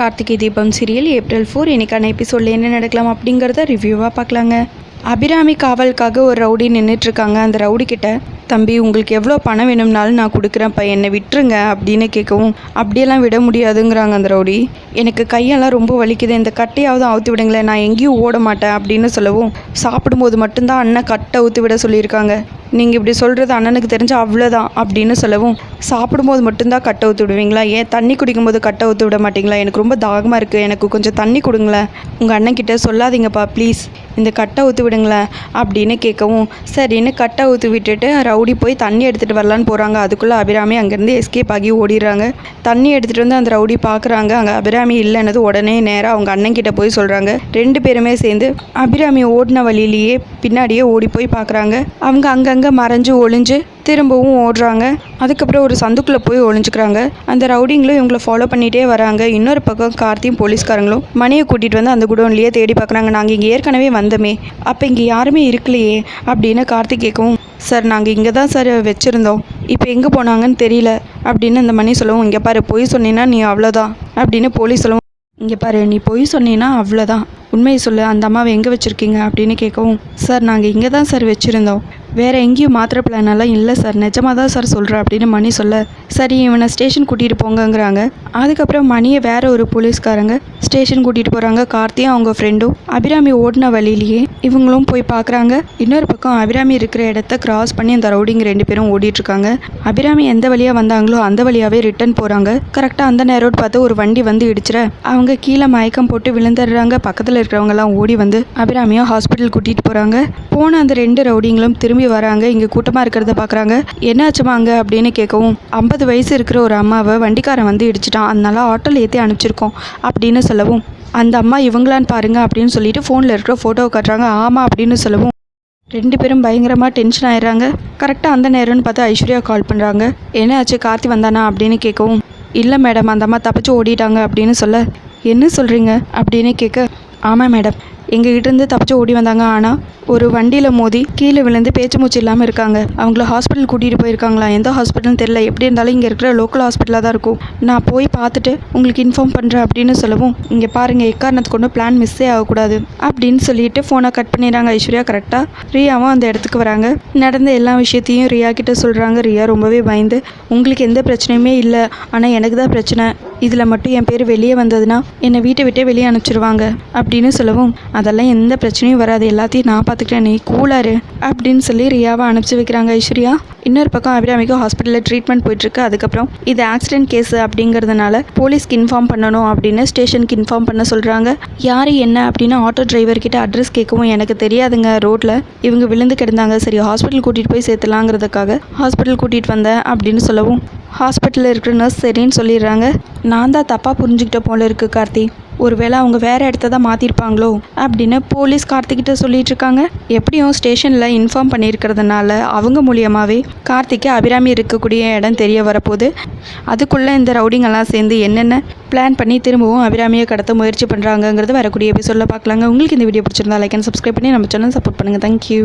Karthigai Deepam serial April 4 இன்னைக்கான எபிசோடில் என்ன நடக்கலாம் அப்படிங்கிறத ரிவ்யூவாக பார்க்கலாங்க. அபிராமி காவலுக்காக ஒரு ரவுடி நின்றுட்டுருக்காங்க. அந்த ரவுடி கிட்ட, தம்பி உங்களுக்கு எவ்வளோ பணம் வேணும்னாலும் நான் கொடுக்குறேன்ப்பா, என்னை விட்டுருங்க அப்படின்னு கேட்கவும், அப்படியெல்லாம் விட முடியாதுங்கிறாங்க அந்த ரவுடி. எனக்கு கையெல்லாம் ரொம்ப வலிக்குது, இந்த கட்டையாவது அவுத்து விடுங்களேன், நான் எங்கேயும் ஓட மாட்டேன் அப்படின்னு சொல்லவும், சாப்பிடும்போது மட்டும்தான் அண்ணன் கட்டை அவுத்து விட சொல்லியிருக்காங்க, நீங்கள் இப்படி சொல்கிறது அண்ணனுக்கு தெரிஞ்ச அவ்வளோதான் அப்படின்னு சொல்லவும், சாப்பிடும்போது மட்டும்தான் கட்டை ஊற்றி விடுவீங்களா, ஏன் தண்ணி குடிக்கும்போது கட்டை ஊற்றி விட மாட்டிங்களா, எனக்கு ரொம்ப தாகமாக இருக்குது, எனக்கு கொஞ்சம் தண்ணி கொடுங்களேன், உங்கள் அண்ணன்கிட்ட சொல்லாதீங்கப்பா ப்ளீஸ், இந்த கட்டை ஊற்றி விடுங்களேன் அப்படின்னு கேட்கவும், சரின்னு கட்டை ஊற்றி விட்டுட்டு ரவுடி போய் தண்ணி எடுத்துகிட்டு வரலான்னு போகிறாங்க. அதுக்குள்ளே அபிராமி அங்கேருந்து எஸ்கேப் ஆகி ஓடிடுறாங்க. தண்ணி எடுத்துகிட்டு வந்து அந்த ரவுடி பார்க்குறாங்க, அங்கே அபிராமி இல்லைன்னது உடனே நேராக அவங்க அண்ணன்கிட்ட போய் சொல்கிறாங்க. 2 பேருமே சேர்ந்து அபிராமி ஓடின வழியிலேயே பின்னாடியே ஓடி போய் பார்க்குறாங்க. அவங்க அங்கங்கே மறைஞ்சு ஒளிஞ்சு திரும்பவும் ஓடுறாங்க. அதுக்கப்புறம் ஒரு சந்துக்குள்ளே போய் ஒளிஞ்சுக்கிறாங்க. அந்த ரவுடிங்களும் இவங்களை ஃபாலோ பண்ணிகிட்டே வராங்க. இன்னொரு பக்கம் கார்த்தியும் போலீஸ்காரங்களும் மணியை கூட்டிகிட்டு வந்து அந்த குடோன்லேயே தேடி பார்க்குறாங்க. நாங்கள் இங்கே ஏற்கனவே வந்தோமே, அப்போ இங்கே யாருமே இருக்கலையே அப்படின்னு கார்த்திக் கேட்கவும், சார் நாங்கள் இங்கே தான் சார் வச்சுருந்தோம், இப்போ எங்கே போனாங்கன்னு தெரியல அப்படின்னு அந்த மணி சொல்லவும், இங்கே பாரு பொய் சொன்னீங்கன்னா நீ அவ்வளோதான் அப்படின்னு போலீஸ் சொல்லவும், இங்கே பாரு நீ பொய் சொன்னீங்கன்னா அவ்வளோதான், உண்மையை சொல்லு, அந்த அம்மாவை எங்கே வச்சுருக்கீங்க அப்படின்னு கேட்கவும், சார் நாங்கள் இங்கே தான் சார் வச்சுருந்தோம், வேறு எங்கேயும் மாத்திர பிளானெல்லாம் இல்லை சார், நிஜமாக தான் சார் சொல்கிறேன் அப்படின்னு மணி சொல்ல, சரி இவனை ஸ்டேஷன் கூட்டிகிட்டு போங்கங்கிறாங்க. அதுக்கப்புறம் மணியை வேறு ஒரு போலீஸ்காரங்க ஸ்டேஷன் கூட்டிகிட்டு போகிறாங்க. கார்த்தியும் அவங்க ஃப்ரெண்டும் அபிராமி ஓடின வழியிலேயே இவங்களும் போய் பார்க்குறாங்க. இன்னொரு பக்கம் அபிராமி இருக்கிற இடத்த கிராஸ் பண்ணி அந்த ரவுடிங்க 2 பேரும் ஓடிட்டுருக்காங்க. அபிராமி எந்த வழியாக வந்தாங்களோ அந்த வழியாகவே ரிட்டன் போகிறாங்க. கரெக்டாக அந்த நேரோடு பார்த்து ஒரு வண்டி வந்து இடிச்சிட அவங்க கீழே மயக்கம் போட்டு விழுந்துடுறாங்க. பக்கத்தில் இருக்கிறவங்கலாம் ஓடி வந்து அபிராமியை ஹாஸ்பிட்டல் கூட்டிகிட்டு போகிறாங்க. போன அந்த 2 ரவுடிங்களும் திரும்பி வராங்க. இங்கே கூட்டமாக இருக்கிறத பார்க்குறாங்க. என்னாச்சுமா அங்கே அப்படின்னு கேட்கவும், 50 வயசு இருக்கிற ஒரு அம்மாவை வண்டிக்காரன் வந்து இடிச்சிட்டான், அதனால ஆட்டோவில் ஏற்றி அனுப்பிச்சிருக்கோம் அப்படின்னு சொல்லவும், அந்த அம்மா இவங்களான்னு பாருங்க அப்படின்னு சொல்லிட்டு ஃபோனில் இருக்கிற ஃபோட்டோவை காட்டுறாங்க. ஆமாம் அப்படின்னு சொல்லவும் 2 பேரும் பயங்கரமாக டென்ஷன் ஆயிடுறாங்க. கரெக்டாக அந்த நேரம்னு பார்த்து ஐஸ்வர்யா கால் பண்ணுறாங்க. என்ன ஆச்சு, கார்த்தி வந்தானா அப்படின்னு கேட்கவும், இல்லை மேடம் அந்த அம்மா தப்பிச்சு ஓடிட்டாங்க அப்படின்னு சொல்ல, என்ன சொல்கிறீங்க அப்படின்னு கேட்க, ஆமாம் மேடம் எங்ககிட்டேருந்து தப்பிச்சு ஓடி வந்தாங்க, ஆனால் ஒரு வண்டியில் மோதி கீழே விழுந்து பேச்சு மூச்சு இல்லாமல் இருக்காங்க, அவங்கள ஹாஸ்பிட்டல் கூட்டிகிட்டு போயிருக்காங்களா, எந்த ஹாஸ்பிட்டல்னு தெரியல, எப்படி இருந்தாலும் இங்கே இருக்கிற லோக்கல் ஹாஸ்பிட்டலாக தான் இருக்கும், நான் போய் பார்த்துட்டு உங்களுக்கு இன்ஃபார்ம் பண்ணுறேன் அப்படின்னு சொல்லவும், இங்கே பாருங்கள் எக்காரணத்துக்கு கொண்டு பிளான் மிஸ்ஸே ஆகக்கூடாது அப்படின்னு சொல்லிட்டு ஃபோனை கட் பண்ணிடுறாங்க. ஐஸ்வர்யா கரெக்டாக ரியாவும் அந்த இடத்துக்கு வராங்க. நடந்த எல்லா விஷயத்தையும் ரியா கிட்ட சொல்கிறாங்க. ரியா ரொம்பவே பயந்து, உங்களுக்கு எந்த பிரச்சனையுமே இல்லை, ஆனால் எனக்கு தான் பிரச்சனை, இதில் மட்டும் என் பேர் வெளியே வந்ததுன்னா என்னை வீட்டை விட்டே வெளியே அனுப்பிச்சிடுவாங்க அப்படின்னு சொல்லவும், அதெல்லாம் எந்த பிரச்சனையும் வராது, எல்லாத்தையும் நான் பார்த்துக்கிறேன், நீ கூலாரு அப்படின்னு சொல்லி ரியாவை அனுப்பிச்சி வைக்கிறாங்க ஐஸ்வர்யா. இன்னொரு பக்கம் அபிராமிக்கு ஹாஸ்பிட்டலில் ட்ரீட்மெண்ட் போயிட்டுருக்கு. அதுக்கப்புறம் இது ஆக்சிடென்ட் கேஸு அப்படிங்கிறதுனால போலீஸ்க்கு இன்ஃபார்ம் பண்ணணும் அப்படின்னு ஸ்டேஷனுக்கு இன்ஃபார்ம் பண்ண சொல்கிறாங்க. யார் என்ன அப்படின்னு ஆட்டோ டிரைவர்கிட்ட அட்ரஸ் கேட்கவும், எனக்கு தெரியாதுங்க, ரோட்டில் இவங்க விழுந்து கிடந்தாங்க, சரி ஹாஸ்பிட்டல் கூட்டிகிட்டு போய் சேர்த்துலாங்கிறதுக்காக ஹாஸ்பிட்டல் கூட்டிகிட்டு வந்தேன் அப்படின்னு சொல்லவும், ஹாஸ்பிட்டலில் இருக்கிற நர்ஸ் சரின்னு சொல்லிடுறாங்க. நான் தான் தப்பாக புரிஞ்சுக்கிட்ட போல இருக்குது கார்த்தி, ஒருவேளை அவங்க வேறு இடத்த தான் மாற்றிருப்பாங்களோ அப்படின்னு போலீஸ் கார்த்திகிட்ட சொல்லிட்டு இருக்காங்க. எப்படியும் ஸ்டேஷனில் இன்ஃபார்ம் பண்ணியிருக்கிறதுனால அவங்க மூலியமாகவே கார்த்திக்கு அபிராமி இருக்கக்கூடிய இடம் தெரிய வரப்போகுது. அதுக்குள்ளே இந்த ரவுடிங்கெல்லாம் சேர்ந்து என்னென்ன பிளான் பண்ணி திரும்பவும் அபிராமியை கடத்த முயற்சி பண்ணுறாங்கங்கிறது வரக்கூடிய எபிசோடில் பார்க்கலாங்க. உங்களுக்கு இந்த வீடியோ பிடிச்சிருந்தா லைக் அண்ட் சப்ஸ்கிரைப் பண்ணி நம்ம சேனல் சப்போர்ட் பண்ணுங்கள். தேங்க்யூ.